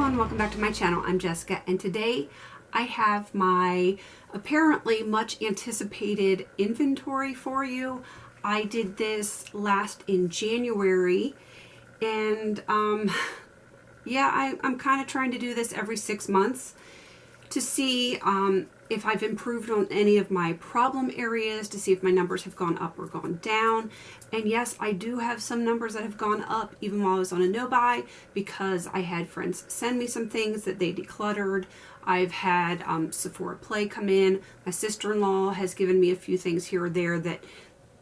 everyone, welcome back to my channel. I'm Jessica, and today I have my apparently much anticipated inventory for you. I did this last in January, and yeah, I'm kind of trying to do this every 6 months to see if I've improved on any of my problem areas, to see if my numbers have gone up or gone down. And yes, I do have some numbers that have gone up even while I was on a no-buy, because I had friends send me some things that they decluttered. I've had Sephora Play come in. My sister-in-law has given me a few things here or there that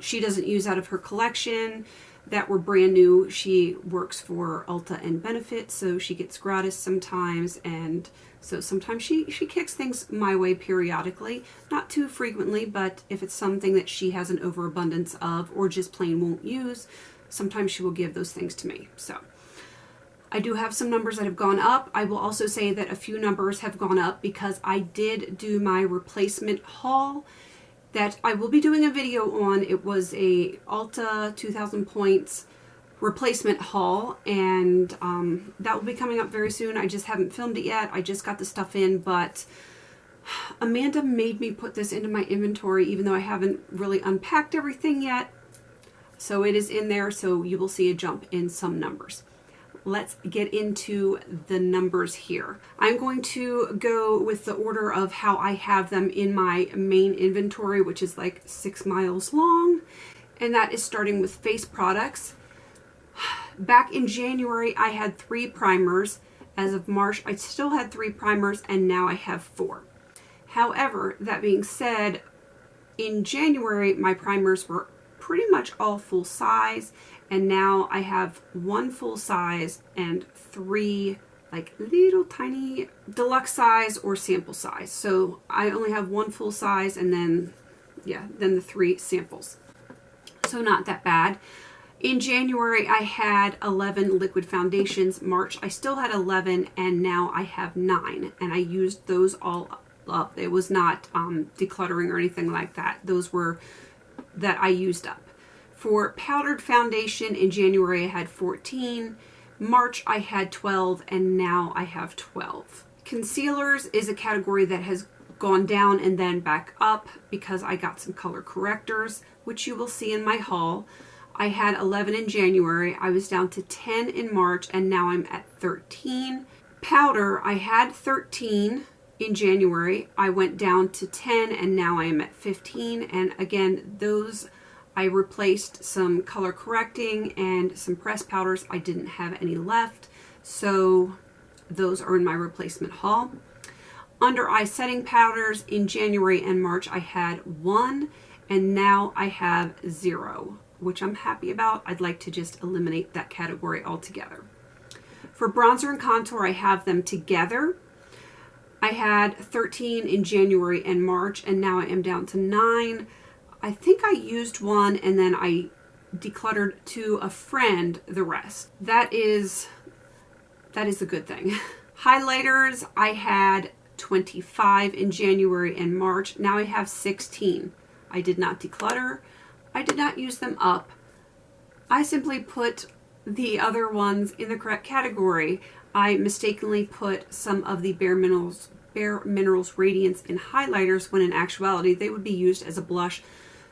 she doesn't use out of her collection that were brand new. She works for Ulta and Benefit, so she gets gratis sometimes, and so sometimes she kicks things my way periodically, not too frequently, but if it's something that she has an overabundance of or just plain won't use, sometimes she will give those things to me. So I do have some numbers that have gone up. I will also say that a few numbers have gone up because I did do my replacement haul that I will be doing a video on. It was a Ulta 2000 points replacement haul, and that will be coming up very soon. I just haven't filmed it yet. I just got the stuff in, but Amanda made me put this into my inventory even though I haven't really unpacked everything yet. So it is in there, so you will see a jump in some numbers. Let's get into the numbers here. I'm going to go with the order of how I have them in my main inventory, which is like 6 miles long, and that is starting with face products. Back in January, I had 3 primers. As of March, I still had 3 primers, and now I have 4. However, that being said, in January, my primers were pretty much all full size, and now I have 1 full size and 3 like little tiny deluxe size or sample size. So I only have 1 full size, and then the 3 samples. So not that bad. In January, I had 11 liquid foundations. March, I still had 11, and now I have 9, and I used those all up. It was not decluttering or anything like that. Those were that I used up. For powdered foundation, in January, I had 14. March, I had 12, and now I have 12. Concealers is a category that has gone down and then back up because I got some color correctors, which you will see in my haul. I had 11 in January, I was down to 10 in March, and now I'm at 13. Powder, I had 13 in January, I went down to 10, and now I am at 15. And again, those I replaced some color correcting and some pressed powders. I didn't have any left, so those are in my replacement haul. Under eye setting powders, in January and March, I had 1, and now I have 0. Which I'm happy about. I'd like to just eliminate that category altogether. For bronzer and contour, I have them together. I had 13 in January and March, and now I am down to 9. I think I used 1, and then I decluttered to a friend the rest. That is a good thing. Highlighters, I had 25 in January and March. Now I have 16. I did not declutter. I did not use them up. I simply put the other ones in the correct category. I mistakenly put some of the Bare Minerals Radiance in highlighters when in actuality they would be used as a blush.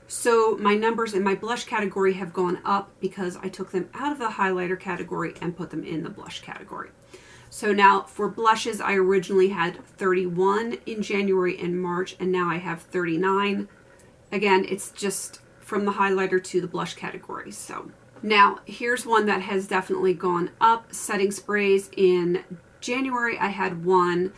So my numbers in my blush category have gone up because I took them out of the highlighter category and put them in the blush category. So now for blushes, I originally had 31 in January and March, and now I have 39. Again, it's just from the highlighter to the blush category. So now here's one that has definitely gone up. Setting sprays, in January I had 1.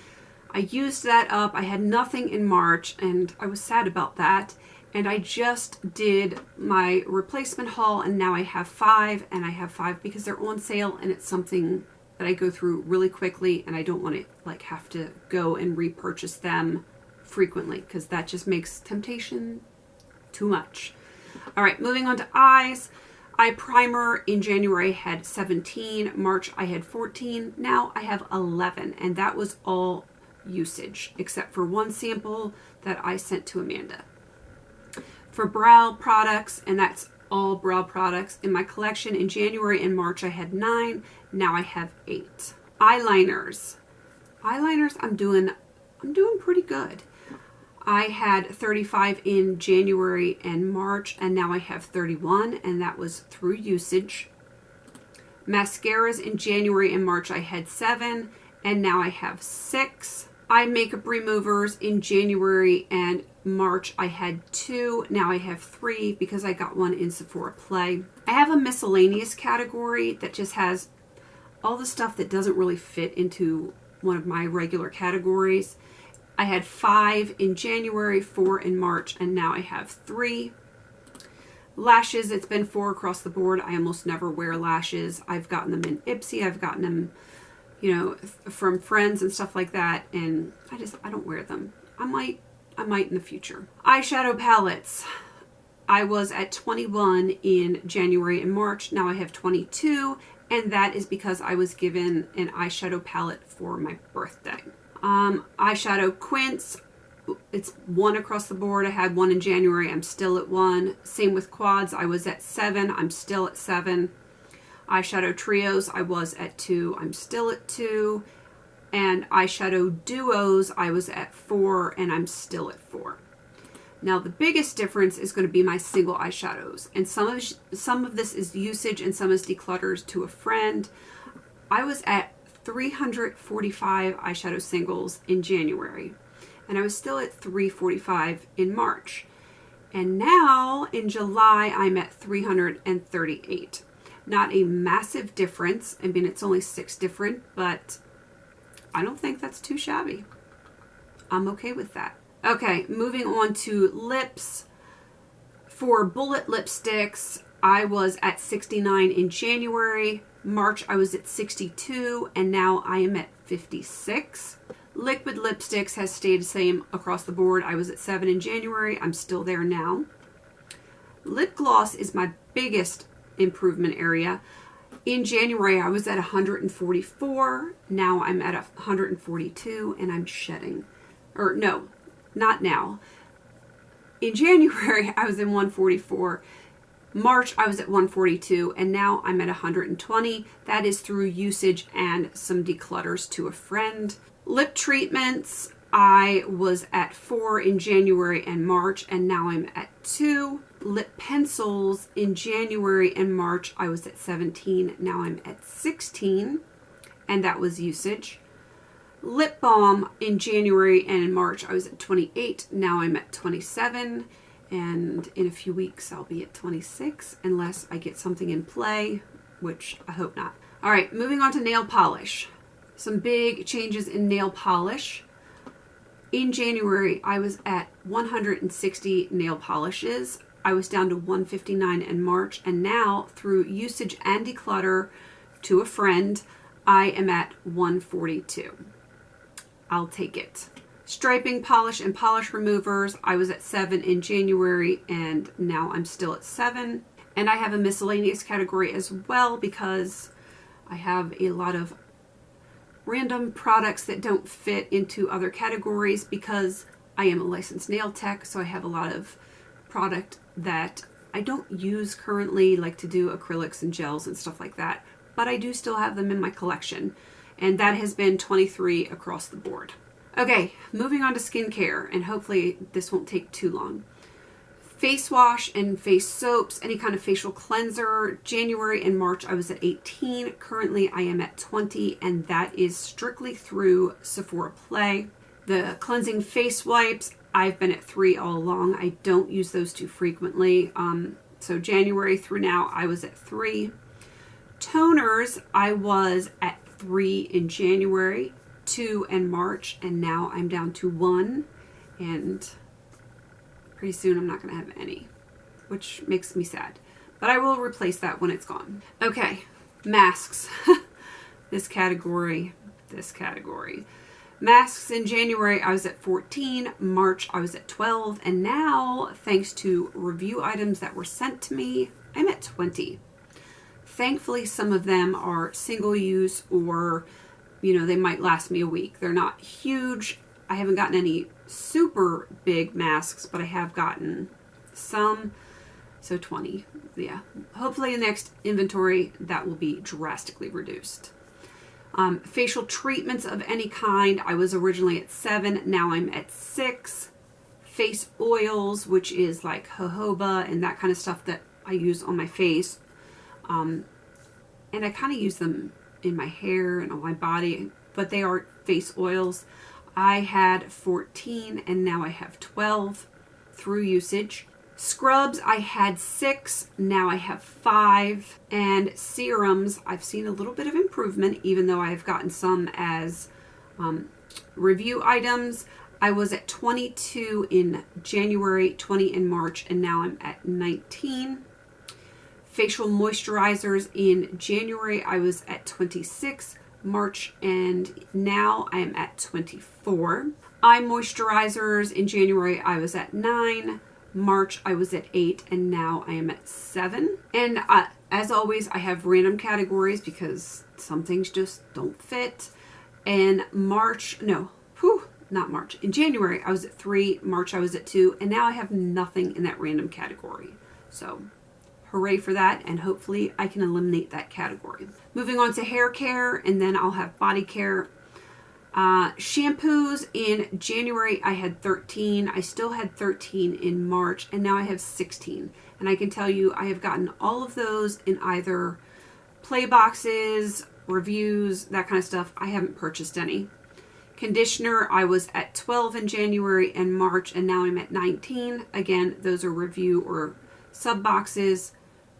I used that up. I had nothing in March, and I was sad about that. And I just did my replacement haul, and now I have 5, and I have 5 because they're on sale, and it's something that I go through really quickly, and I don't want to like have to go and repurchase them frequently because that just makes temptation too much. All right, moving on to eyes. Eye primer, in January I had 17, March I had 14, now I have 11, and that was all usage except for 1 sample that I sent to Amanda. For brow products, and that's all brow products in my collection, in January and March I had 9, now I have 8. Eyeliners, Eyeliners, I'm doing pretty good. I had 35 in January and March, and now I have 31, and that was through usage. Mascaras in January and March I had 7, and now I have 6. Eye makeup removers in January and March I had 2, now I have 3 because I got one in Sephora Play. I have a miscellaneous category that just has all the stuff that doesn't really fit into one of my regular categories. I had 5 in January, 4 in March, and now I have 3. Lashes, it's been 4 across the board. I almost never wear lashes. I've gotten them in Ipsy. I've gotten them, you know, from friends and stuff like that, and I don't wear them. I might in the future. Eyeshadow palettes. I was at 21 in January and March. Now I have 22, and that is because I was given an eyeshadow palette for my birthday. Eyeshadow quints, it's 1 across the board. I had 1 in January, I'm still at 1. Same with quads, I was at 7, I'm still at 7. Eyeshadow trios, I was at 2, I'm still at 2. And eyeshadow duos, I was at 4, and I'm still at 4. Now the biggest difference is going to be my single eyeshadows, and some of this is usage and some is declutters to a friend. I was at 345 eyeshadow singles in January, and I was still at 345 in March. And now in July, I'm at 338. Not a massive difference. I mean, it's only 6 different, but I don't think that's too shabby. I'm okay with that. Okay, moving on to lips. For bullet lipsticks, I was at 69 in January. March I was at 62, and now I am at 56. Liquid lipsticks has stayed the same across the board. I was at 7 in January. I'm still there now. Lip gloss is my biggest improvement area. In January I was at 144. Now I'm at 142, and I'm shedding. Or no, not now. In January I was in 144. March I was at 142, and now I'm at 120. That is through usage and some declutters to a friend. Lip treatments, I was at 4 in January and March, and now I'm at 2. Lip pencils in January and March I was at 17, now I'm at 16, and that was usage. Lip balm in January and in March I was at 28, now I'm at 27. And in a few weeks, I'll be at 26, unless I get something in play, which I hope not. All right, moving on to nail polish. Some big changes in nail polish. In January, I was at 160 nail polishes. I was down to 159 in March, and now through usage and declutter to a friend, I am at 142. I'll take it. Striping polish and polish removers, I was at 7 in January, and now I'm still at 7. And I have a miscellaneous category as well because I have a lot of random products that don't fit into other categories because I am a licensed nail tech, so I have a lot of product that I don't use currently, like to do acrylics and gels and stuff like that, but I do still have them in my collection, and that has been 23 across the board. Okay, moving on to skincare, and hopefully this won't take too long. Face wash and face soaps, any kind of facial cleanser. January and March I was at 18. Currently I am at 20, and that is strictly through Sephora Play. The cleansing face wipes, I've been at 3 all along. I don't use those too frequently. So January through now I was at 3. Toners, I was at 3 in January, 2 in March, and now I'm down to 1, and pretty soon I'm not going to have any, which makes me sad, but I will replace that when it's gone. Okay, masks. This category. Masks in January I was at 14, March I was at 12, and now thanks to review items that were sent to me, I'm at 20. Thankfully some of them are single use, or you know, they might last me a week. They're not huge. I haven't gotten any super big masks, but I have gotten some. So 20, yeah. Hopefully in the next inventory that will be drastically reduced. Facial treatments of any kind, I was originally at 7, now I'm at 6. Face oils, which is like jojoba and that kind of stuff that I use on my face. And I kind of use them in my hair and on my body, but they are face oils. I had 14 and now I have 12 through usage. Scrubs, I had 6, now I have 5. And serums, I've seen a little bit of improvement, even though I've gotten some as review items. I was at 22 in January, 20 in March, and now I'm at 19. Facial moisturizers in January, I was at 26, March, and now I am at 24. Eye moisturizers in January, I was at 9. March, I was at 8, and now I am at 7. And as always, I have random categories because some things just don't fit. And not March. In January, I was at 3. March, I was at 2. And now I have nothing in that random category. So, hooray for that. And hopefully, I can eliminate that category. Moving on to hair care, and then I'll have body care. Shampoos in January, I had 13. I still had 13 in March, and now I have 16. And I can tell you, I have gotten all of those in either play boxes, reviews, that kind of stuff. I haven't purchased any. Conditioner, I was at 12 in January and March, and now I'm at 19. Again, those are review or sub boxes.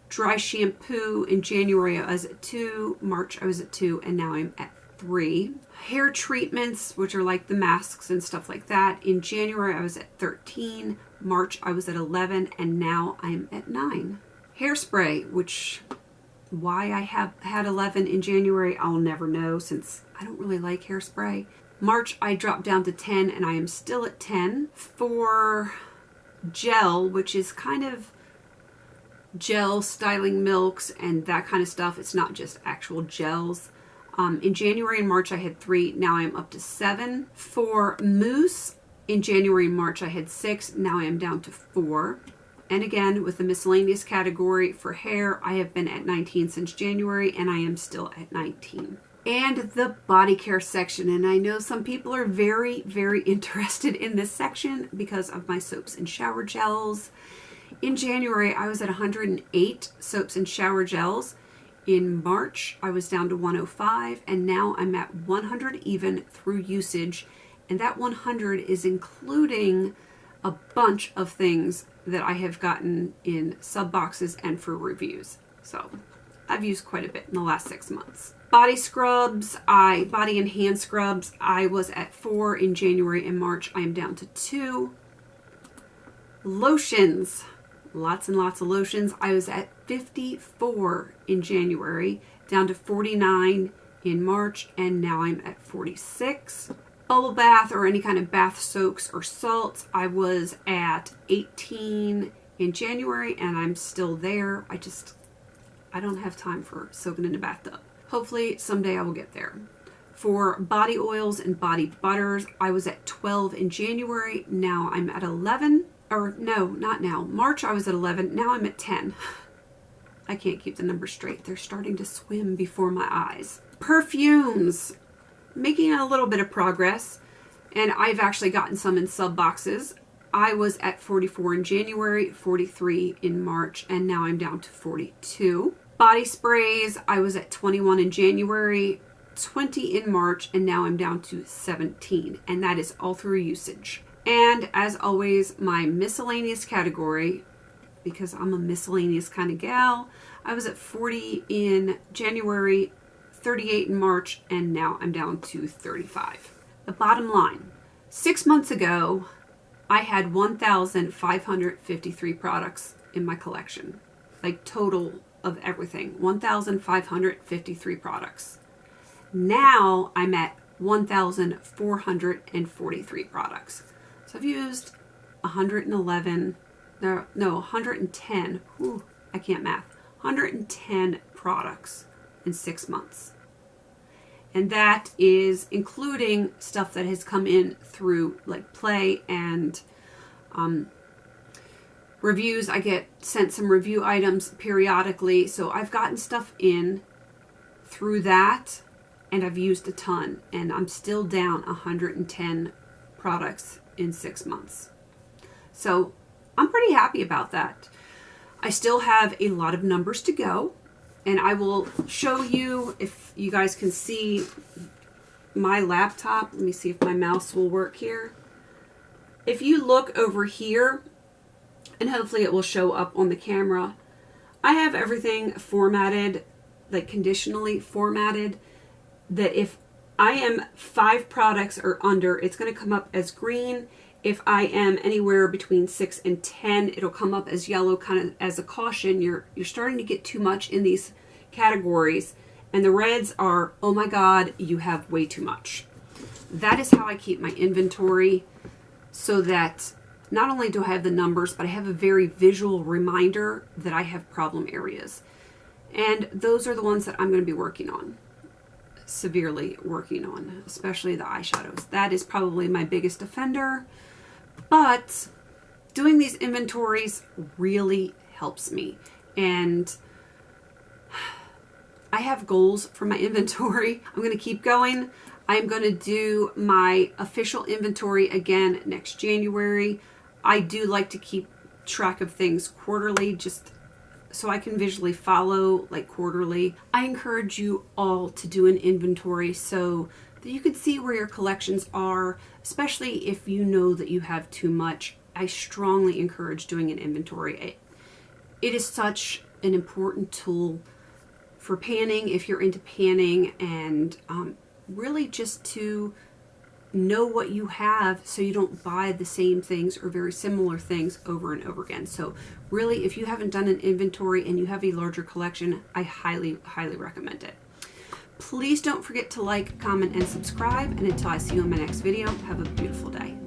Dry shampoo in January, I was at 2. March, I was at 2, and now I'm at 3. Hair treatments, which are like the masks and stuff like that. In January, I was at 13. March, I was at 11, and now I'm at 9. Hairspray, which why I have had 11 in January, I'll never know since I don't really like hairspray. March, I dropped down to 10, and I am still at 10. For gel, which is kind of gel styling milks and that kind of stuff. It's not just actual gels. In January and March, I had 3. Now I'm up to 7. For mousse, in January and March, I had 6. Now I am down to 4. And again, with the miscellaneous category for hair, I have been at 19 since January, and I am still at 19. And the body care section. And I know some people are very, very interested in this section because of my soaps and shower gels. In January, I was at 108 soaps and shower gels. In March, I was down to 105, and now I'm at 100 even through usage. And that 100 is including a bunch of things that I have gotten in sub boxes and for reviews. So I've used quite a bit in the last 6 months. Body scrubs, body and hand scrubs, I was at 4 in January and March. I am down to 2. Lotions, lots and lots of lotions. I was at 54 in January, down to 49 in March, and now I'm at 46. Bubble bath or any kind of bath soaks or salts, I was at 18 in January, and I'm still there. I don't have time for soaking in a bathtub. Hopefully someday I will get there. For body oils and body butters, I was at 12 in January. Now I'm at 11. Or no, not now. March I was at 11. Now I'm at 10. I can't keep the numbers straight. They're starting to swim before my eyes. Perfumes. Making a little bit of progress. And I've actually gotten some in sub boxes. I was at 44 in January, 43 in March, and now I'm down to 42. Body sprays, I was at 21 in January, 20 in March, and now I'm down to 17. And that is all through usage. And as always, my miscellaneous category, because I'm a miscellaneous kind of gal, I was at 40 in January, 38 in March, and now I'm down to 35. The bottom line, 6 months ago, I had 1,553 products in my collection. Like total of everything, 1,553 products. Now I'm at 1,443 products. So I've used 110, whew, I can't math, 110 products in 6 months. And that is including stuff that has come in through like Play and reviews. I get sent some review items periodically. So I've gotten stuff in through that. and I've used a ton, and I'm still down 110 products in 6 months. So I'm pretty happy about that. I still have a lot of numbers to go, and I will show you, if you guys can see my laptop. Let me see if my mouse will work here. If you look over here, and hopefully it will show up on the camera, I have everything formatted, like conditionally formatted, that if I am 5 products or under, it's going to come up as green. If I am anywhere between 6 and 10, it'll come up as yellow, kind of as a caution. You're starting to get too much in these categories. And the reds are, oh my God, you have way too much. That is how I keep my inventory, so that not only do I have the numbers, but I have a very visual reminder that I have problem areas. And those are the ones that I'm going to be working on, severely working on, especially the eyeshadows. That is probably my biggest offender, but doing these inventories really helps me. And I have goals for my inventory. I'm going to keep going. I'm going to do my official inventory again next January. I do like to keep track of things quarterly, just so I can visually follow, like, quarterly. I encourage you all to do an inventory so that you can see where your collections are, especially if you know that you have too much. I strongly encourage doing an inventory. It is such an important tool for panning, if you're into panning, and really just to know what you have so you don't buy the same things or very similar things over and over again. So really, if you haven't done an inventory and you have a larger collection, I highly, highly recommend it. Please don't forget to like, comment, and subscribe. And until I see you in my next video, have a beautiful day.